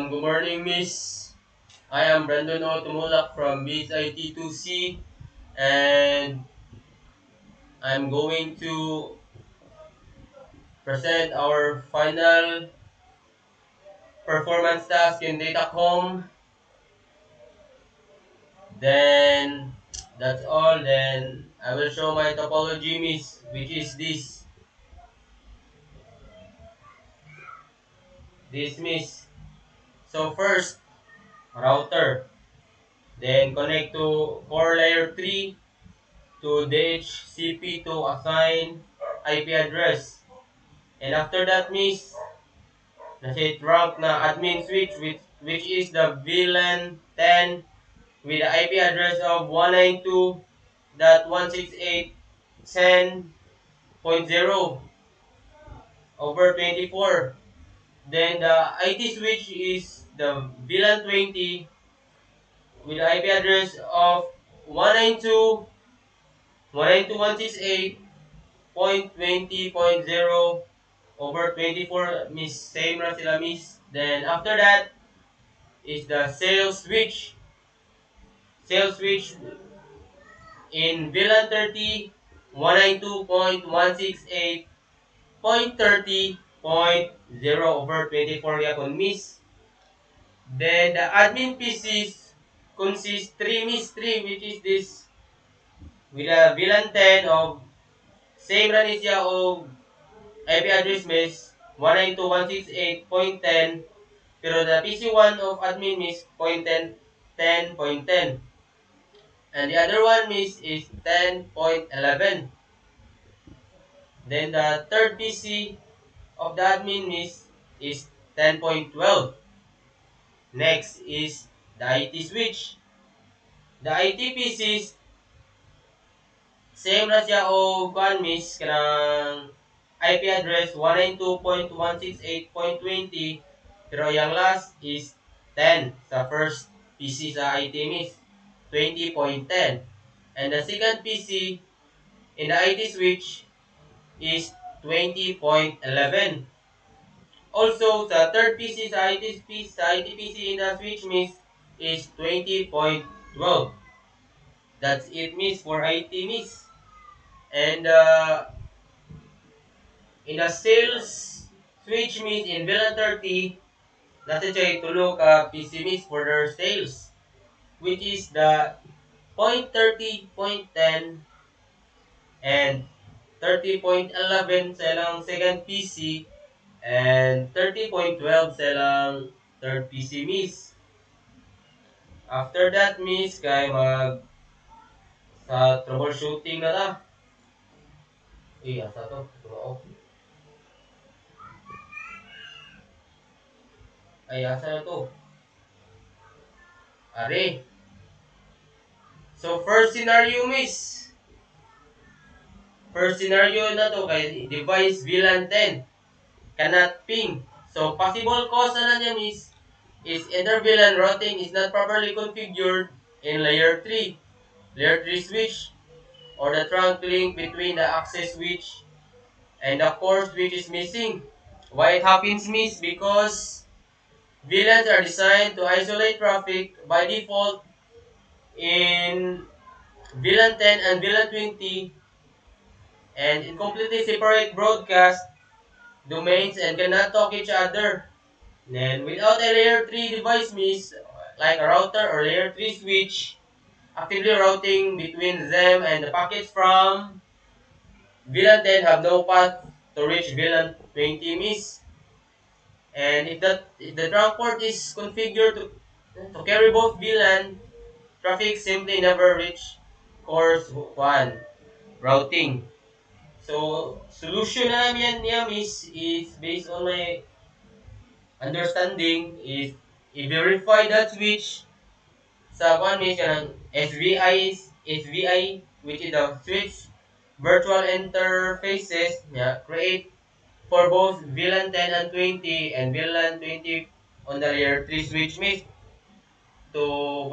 Good morning, Miss. I am Brandon O. Tumulak from Miss IT2C, and I'm going to present our final performance task in Datacom. Then, that's all. Then, I will show my topology, Miss, which is this, Miss. So, first, router. Then, connect to core layer 3 to DHCP to assign IP address. And after that, Miss, nasa rank na admin switch which is the VLAN 10 with the IP address of 192.168.10.0 over 24. Then the IT switch is the VLAN 20 with the IP address of 192.168.20.0 over 24, Miss. Same na sila, Miss. Then after that is the sales switch. Sales switch in VLAN 30, 192.168.30.0 over 24 yapon, Miss. Then the admin PCs consist 3, Miss, 3, which is this with a VLAN 10 of same ran is siya o IP address, Miss, 192.168.10, pero the PC1 of admin, Miss, 10.10. And the other one, Miss, is 10.11. Then the third PC of the admin, Miss, is 10.12. Next is the IT switch. The IT PCs, same na siya o kuan, Miss, kanang IP address 192.168.20, pero yung last is 10 sa first PC sa IT, Miss, 20.10. And the second PC in the IT switch is 20.11. Also, sa third PC sa IT PC in the switch, Miss, is 20.12. That's it, Miss, for IT, Miss. And in the sales switch, Miss, in VLAN 30, nasa siya tulo ka PC, Miss, for their sales, which is the 0.30, 0.10, and 30.11 sa ilang second PC, and 30.12 sa ilang third PC, Miss. After that, Miss, kay mag sa troubleshooting na ta. Asa to? Tumao. Asa na to? Are. So, first scenario, Miss. First scenario na to kay device VLAN 10 cannot ping. So, possible cause na niya, Miss, is either VLAN routing is not properly configured in layer 3 switch, or the trunk link between the access switch and the core switch is missing. Why it happens, Miss? Because VLANs are designed to isolate traffic by default in VLAN 10 and VLAN 20, and it completely separate broadcast domains and cannot talk each other. Then without a layer 3 device, Miss, like a router or layer 3 switch, actively routing between them, and the packets from VLAN 10 have no path to reach VLAN 20, Miss. And if the trunk port is configured to carry both VLAN, traffic simply never reach course 1 routing. So, solution na namin niya, Miss, is based on my understanding is i-verify that switch sa kung Miss, kanang SVI, which is the switch virtual interfaces niya, create for both VLAN 10 and 20 and VLAN 20 on the layer 3 switch, Miss, to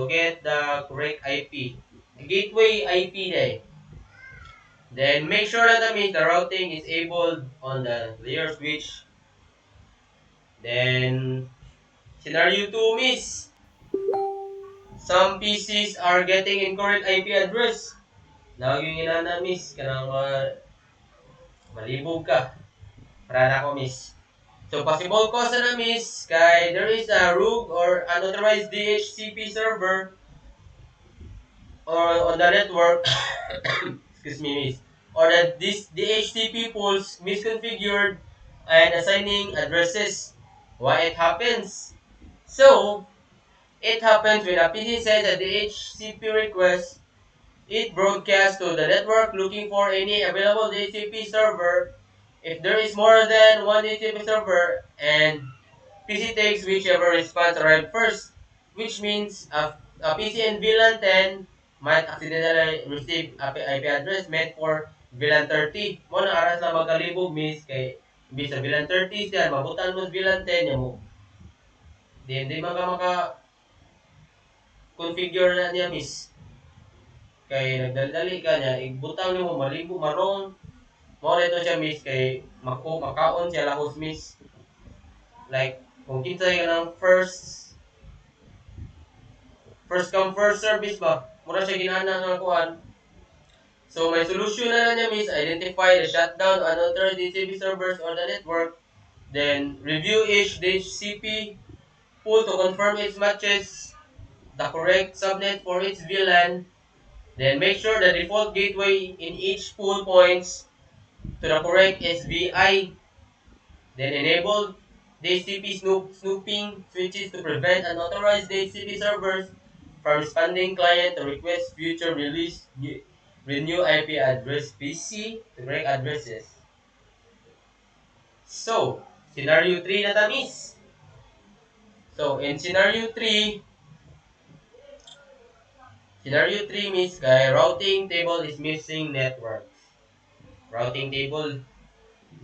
get the correct IP. Gateway IP day. Then make sure that Miss, the routing is enabled on the layer switch. Then Scenario 2, miss. Some PCs are getting incorrect IP address. Now yung inana, miss. Kanang malibog ka. Para na ako, miss. So, possible cause na, miss, kay there is a rogue or unauthorized DHCP server or on the network, excuse me, miss, or that this DHCP pools misconfigured and assigning addresses. Why it happens? So, it happens when a PC sends a DHCP request. It broadcasts to the network looking for any available DHCP server. If there is more than one DHCP server, and PC takes whichever response arrived first, which means a PC in VLAN 10 might accidentally receive IP address meant for VLAN 30. Mo na aras na magkalibog, miss, kay imbis sa VLAN 30 siya, mabutan mo sa VLAN 10 niya mo. Di maka configure na niya, miss. Kay nagdaldali ka niya, igbutang niyo mo malibo marong. Mo na ito siya, miss, kay makaon siya lahos, miss. Like, kung kita ka ng first come first service ba, mura siya ginana nga kuan. So may solution na niya, miss. Identify the shutdown unauthorized DHCP servers on the network, then review each DHCP pool to confirm its matches the correct subnet for its VLAN, then make sure the default gateway in each pool points to the correct SVI, then enable DHCP snooping switches to prevent unauthorized DHCP servers from spamming client to request future release renew IP address PC to correct addresses. So, scenario 3 na tamis. So, in scenario 3 means kay routing table is missing network. Routing table.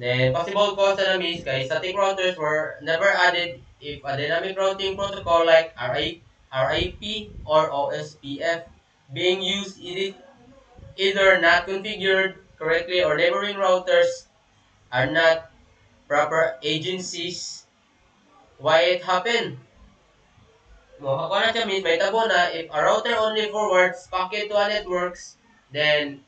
Then, possible cause na means kay static routers were never added if a dynamic routing protocol like RIP or OSPF being used either not configured correctly or neighboring routers are not proper agencies. Why it happened? Mo ako na siya may tabo na if a router only forwards packet to a networks, then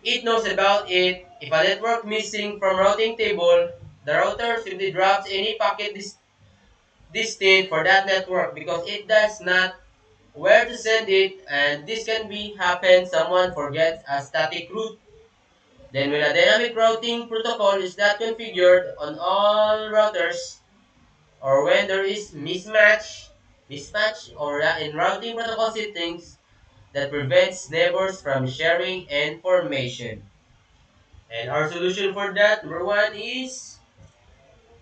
it knows about it. If a network missing from routing table, the router simply drops any packet distinct for that network because it does not where to send it, and this can be happen someone forgets a static route. Then when a dynamic routing protocol is not configured on all routers, or when there is mismatch or in routing protocol settings that prevents neighbors from sharing information. And our solution for that, number one is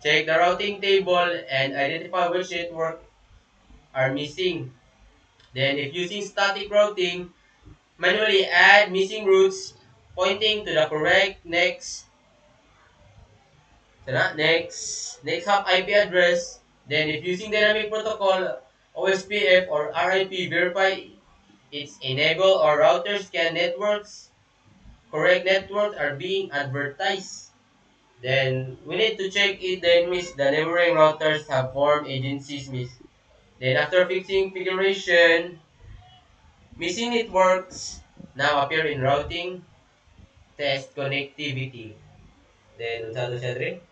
check the routing table and identify which network are missing. Then if using static routing, manually add missing routes pointing to the correct next hop IP address. Then if using dynamic protocol, OSPF or RIP, verify its enable or router scan networks. Correct networks are being advertised. Then we need to check it then miss the neighboring routers have formed agencies, miss. Then after fixing configuration, missing networks now appear in routing test connectivity. Then unsa to siya dre?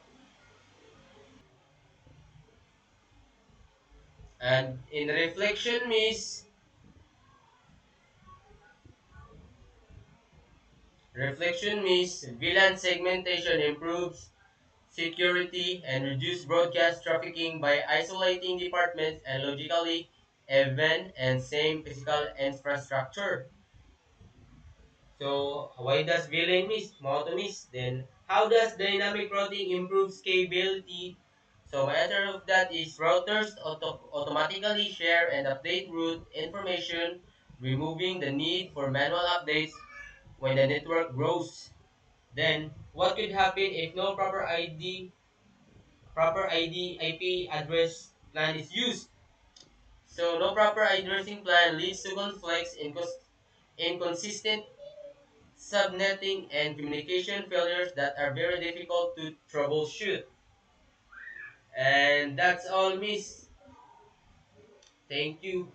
And in reflection, miss, VLAN segmentation improves security and reduce broadcast trafficking by isolating departments and logically even and same physical infrastructure. So why does VLAN miss? Mo to miss. Then how does dynamic routing improve scalability? So my answer of that is routers automatically share and update route information, removing the need for manual updates when the network grows. Then what could happen if no proper IP address plan is used? So no proper addressing plan leads to conflicts, inconsistent subnetting, and communication failures that are very difficult to troubleshoot. And that's all, miss. Thank you.